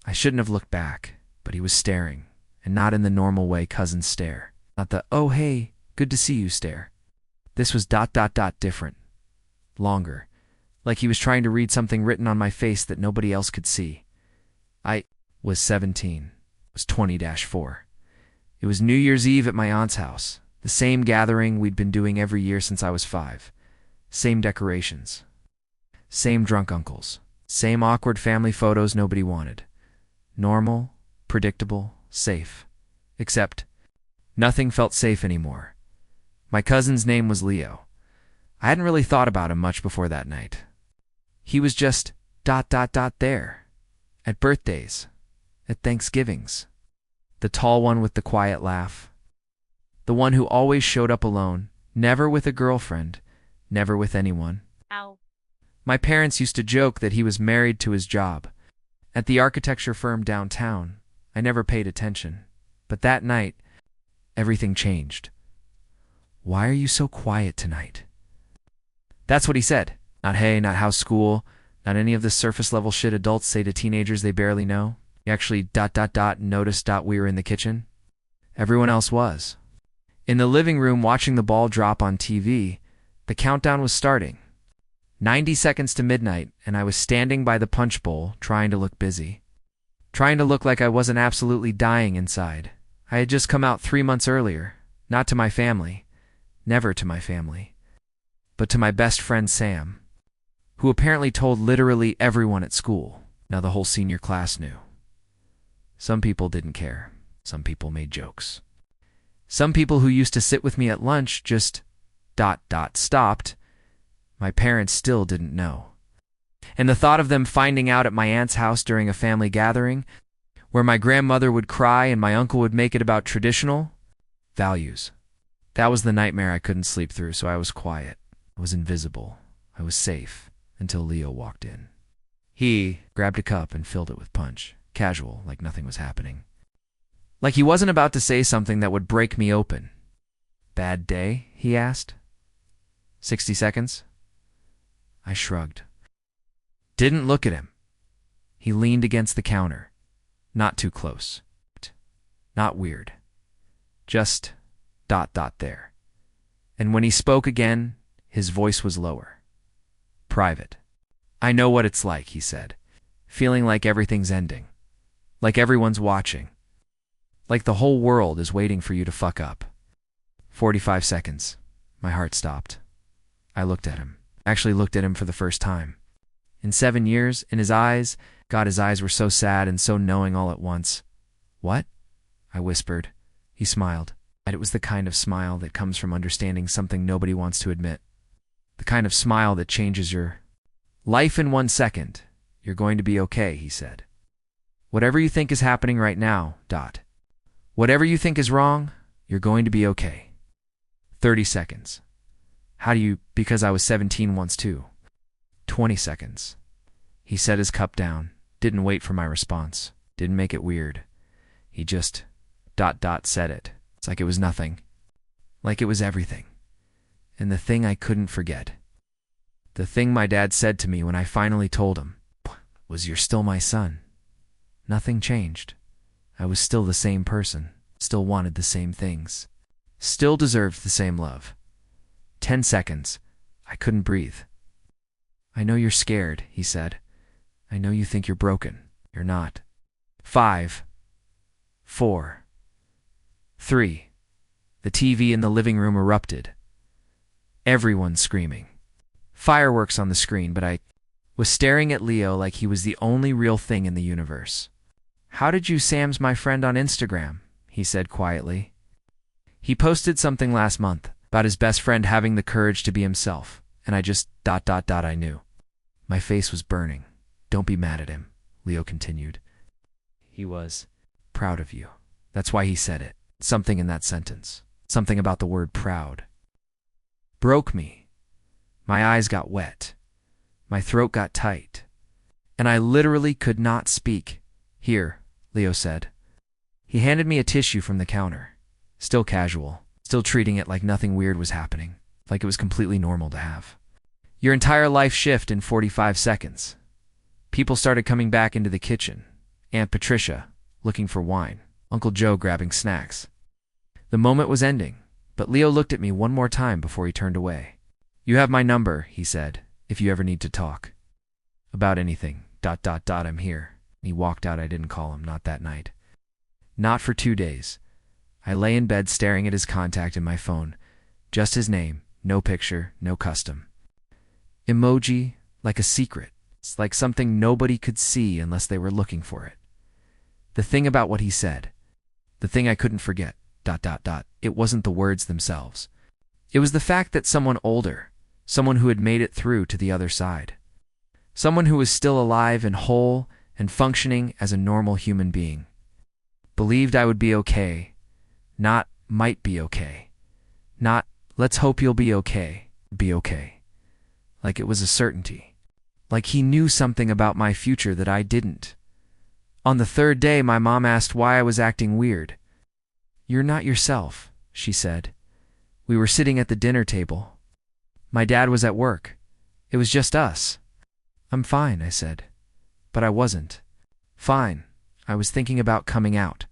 I shouldn't have looked back, but he was staring, and not in the normal way cousins stare. Not the, oh hey, good to see you stare. This was ... different. Longer. Like he was trying to read something written on my face that nobody else could see. I was 17. It was 20-4. It was New Year's Eve at my aunt's house. The same gathering we'd been doing every year since I was 5. Same decorations. Same drunk uncles. Same awkward family photos nobody wanted. Normal, predictable, safe. Except, nothing felt safe anymore. My cousin's name was Leo. I hadn't really thought about him much before that night. He was just ... there. At birthdays. At Thanksgivings. The tall one with the quiet laugh. The one who always showed up alone, never with a girlfriend, never with anyone. Ow. My parents used to joke that he was married to his job. At the architecture firm downtown, I never paid attention. But that night, everything changed. Why are you so quiet tonight? That's what he said. Not hey, not how's school, not any of the surface level shit adults say to teenagers they barely know. He actually ... noticed ... we were in the kitchen. Everyone else was. In the living room watching the ball drop on TV, the countdown was starting. 90 seconds to midnight, and I was standing by the punch bowl, trying to look busy. Trying to look like I wasn't absolutely dying inside. I had just come out 3 months earlier, not to my family, never to my family, but to my best friend Sam, who apparently told literally everyone at school. Now the whole senior class knew. Some people didn't care. Some people made jokes. Some people who used to sit with me at lunch just ... stopped. My parents still didn't know. And the thought of them finding out at my aunt's house during a family gathering, where my grandmother would cry and my uncle would make it about traditional values. That was the nightmare I couldn't sleep through, so I was quiet. I was invisible. I was safe until Leo walked in. He grabbed a cup and filled it with punch, casual, like nothing was happening. Like he wasn't about to say something that would break me open. Bad day? He asked. 60 seconds? I shrugged. Didn't look at him. He leaned against the counter. Not too close. Not weird. Just ... there. And when he spoke again, his voice was lower. Private. I know what it's like, he said. Feeling like everything's ending. Like everyone's watching. Like the whole world is waiting for you to fuck up. 45 seconds. My heart stopped. I looked at him. Actually looked at him for the first time. In 7 years, in his eyes, God, his eyes were so sad and so knowing all at once. What? I whispered. He smiled. And it was the kind of smile that comes from understanding something nobody wants to admit. The kind of smile that changes your life in 1 second. You're going to be okay, he said. Whatever you think is happening right now, ... whatever you think is wrong, you're going to be okay. 30 seconds. How do you... Because I was 17 once too. 20 seconds. He set his cup down, didn't wait for my response, didn't make it weird. He just ... said it. It's like it was nothing. Like it was everything. And the thing I couldn't forget. The thing my dad said to me when I finally told him was, "You're still my son." Nothing changed. I was still the same person, still wanted the same things, still deserved the same love. 10 seconds. I couldn't breathe. I know you're scared, he said. I know you think you're broken. You're not. 5, 4, 3. The TV in the living room erupted. Everyone screaming. Fireworks on the screen, but I was staring at Leo like he was the only real thing in the universe. How did you Sam's my friend on Instagram? He said quietly. He posted something last month about his best friend having the courage to be himself, and I just ... I knew. My face was burning. Don't be mad at him, Leo continued. He was proud of you. That's why he said it. Something in that sentence. Something about the word proud. Broke me. My eyes got wet. My throat got tight. And I literally could not speak. Here, Leo said. He handed me a tissue from the counter. Still casual. Still treating it like nothing weird was happening. Like it was completely normal to have. Your entire life shift in 45 seconds. People started coming back into the kitchen. Aunt Patricia, looking for wine. Uncle Joe grabbing snacks. The moment was ending, but Leo looked at me one more time before he turned away. "You have my number," he said, "if you ever need to talk. About anything, ... I'm here." He walked out. I didn't call him, not that night. Not for 2 days. I lay in bed staring at his contact in my phone. Just his name, no picture, no custom. Emoji, like a secret. It's like something nobody could see unless they were looking for it. The thing about what he said, the thing I couldn't forget, ... it wasn't the words themselves. It was the fact that someone older, someone who had made it through to the other side, someone who was still alive and whole and functioning as a normal human being, believed I would be okay, not might be okay, not let's hope you'll be okay, be okay. Like it was a certainty. Like he knew something about my future that I didn't. On the 3rd day, my mom asked why I was acting weird. "You're not yourself," she said. We were sitting at the dinner table. My dad was at work. It was just us. "I'm fine," I said. But I wasn't. Fine. I was thinking about coming out.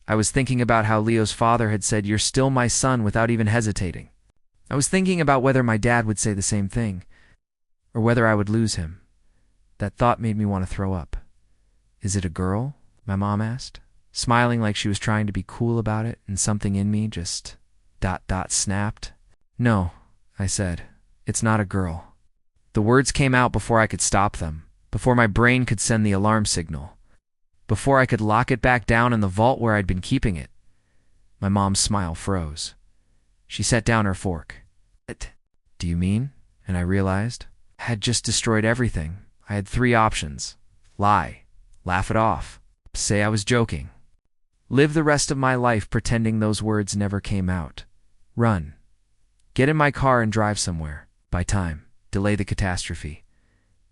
I was thinking about how Leo's father had said, "You're still my son," without even hesitating. I was thinking about whether my dad would say the same thing, or whether I would lose him. That thought made me want to throw up. "Is it a girl?" my mom asked, smiling like she was trying to be cool about it, and something in me just ... snapped. "No," I said. "It's not a girl." The words came out before I could stop them, before my brain could send the alarm signal, before I could lock it back down in the vault where I'd been keeping it. My mom's smile froze. She set down her fork. "What do you mean?" And I realized I had just destroyed everything. I had 3 options. Lie, laugh it off, say I was joking, live the rest of my life pretending those words never came out, run, get in my car and drive somewhere, buy time, delay the catastrophe.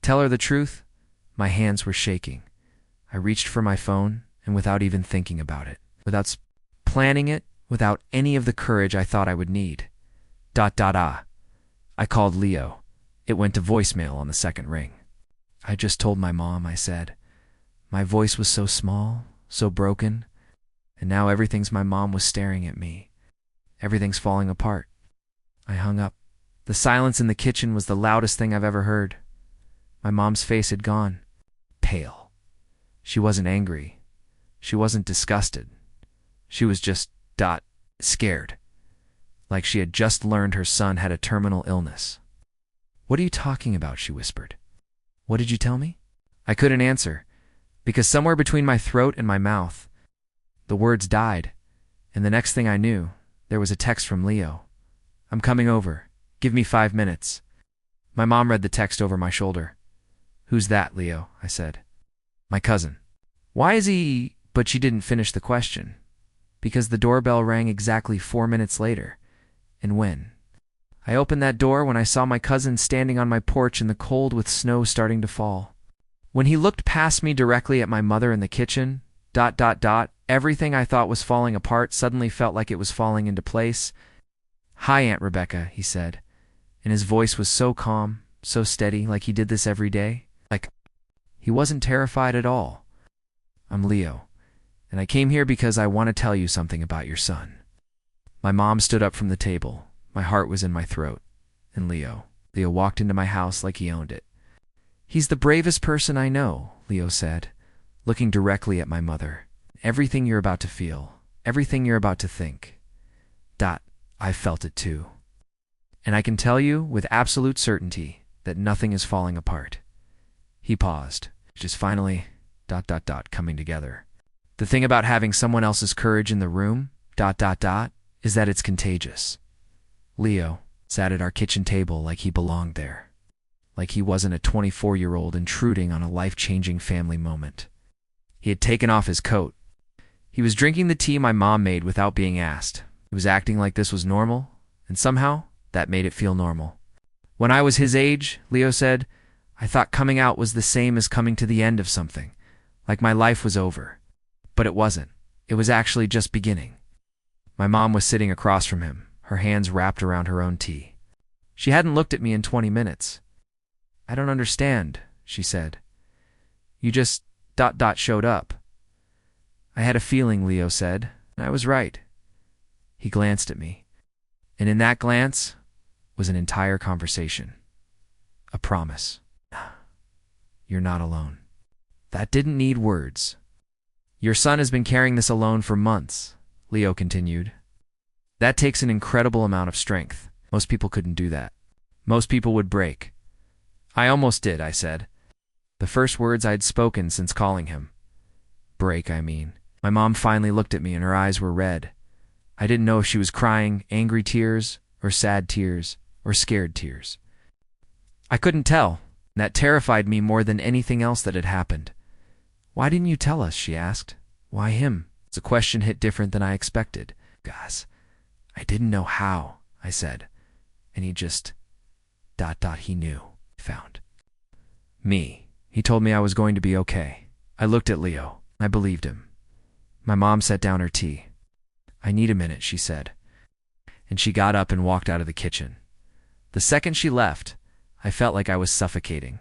Tell her the truth. My hands were shaking. I reached for my phone, and without even thinking about it, without planning it, without any of the courage I thought I would need. ... I called Leo. It went to voicemail on the 2nd ring. "I just told my mom," I said. My voice was so small, so broken, and now everything's my mom was staring at me. Everything's falling apart. I hung up. The silence in the kitchen was the loudest thing I've ever heard. My mom's face had gone. Pale. She wasn't angry. She wasn't disgusted. She was just ... scared. Like she had just learned her son had a terminal illness. "What are you talking about?" she whispered. "What did you tell me?" I couldn't answer, because somewhere between my throat and my mouth, the words died, and the next thing I knew, there was a text from Leo. "I'm coming over. Give me 5 minutes." My mom read the text over my shoulder. "Who's that, Leo?" I said. "My cousin." "Why is he—" But she didn't finish the question, because the doorbell rang exactly 4 minutes later. And when? I opened that door when I saw my cousin standing on my porch in the cold with snow starting to fall. When he looked past me directly at my mother in the kitchen, ... everything I thought was falling apart suddenly felt like it was falling into place. "Hi, Aunt Rebecca," he said, and his voice was so calm, so steady, like he did this every day. Like he wasn't terrified at all. "I'm Leo, and I came here because I want to tell you something about your son." My mom stood up from the table. My heart was in my throat. And Leo walked into my house like he owned it. "He's the bravest person I know," Leo said, looking directly at my mother. "Everything you're about to feel, everything you're about to think. ... I felt it too. And I can tell you with absolute certainty that nothing is falling apart." He paused, just finally ... coming together. "The thing about having someone else's courage in the room ... is that it's contagious." Leo sat at our kitchen table like he belonged there, like he wasn't a 24-year-old intruding on a life-changing family moment. He had taken off his coat. He was drinking the tea my mom made without being asked. He was acting like this was normal, and somehow that made it feel normal. "When I was his age," Leo said, "I thought coming out was the same as coming to the end of something, like my life was over. But it wasn't. It was actually just beginning." My mom was sitting across from him, her hands wrapped around her own tea. She hadn't looked at me in 20 minutes. "I don't understand," she said. "You just Showed up. I had a feeling, Leo said. I was right. He glanced at me, and in that glance was an entire conversation. A promise. You're not alone. That didn't need words. Your son has been carrying this alone for months, Leo continued. That takes an incredible amount of strength. Most people couldn't do that. Most people would break. I almost did, I said. The first words I'd spoken since calling him. Break, I mean. My mom finally looked at me and her eyes were red. I didn't know if she was crying angry tears or sad tears or scared tears. I couldn't tell. That terrified me more than anything else that had happened. Why didn't you tell us? She asked. Why him? The question hit different than I expected. Guys, I didn't know how, I said. And he just... He knew. Found. Me. He told me I was going to be okay. I looked at Leo. I believed him. My mom set down her tea. I need a minute, she said. And she got up and walked out of the kitchen. The second she left, I felt like I was suffocating.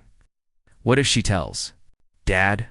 What if she tells? Dad?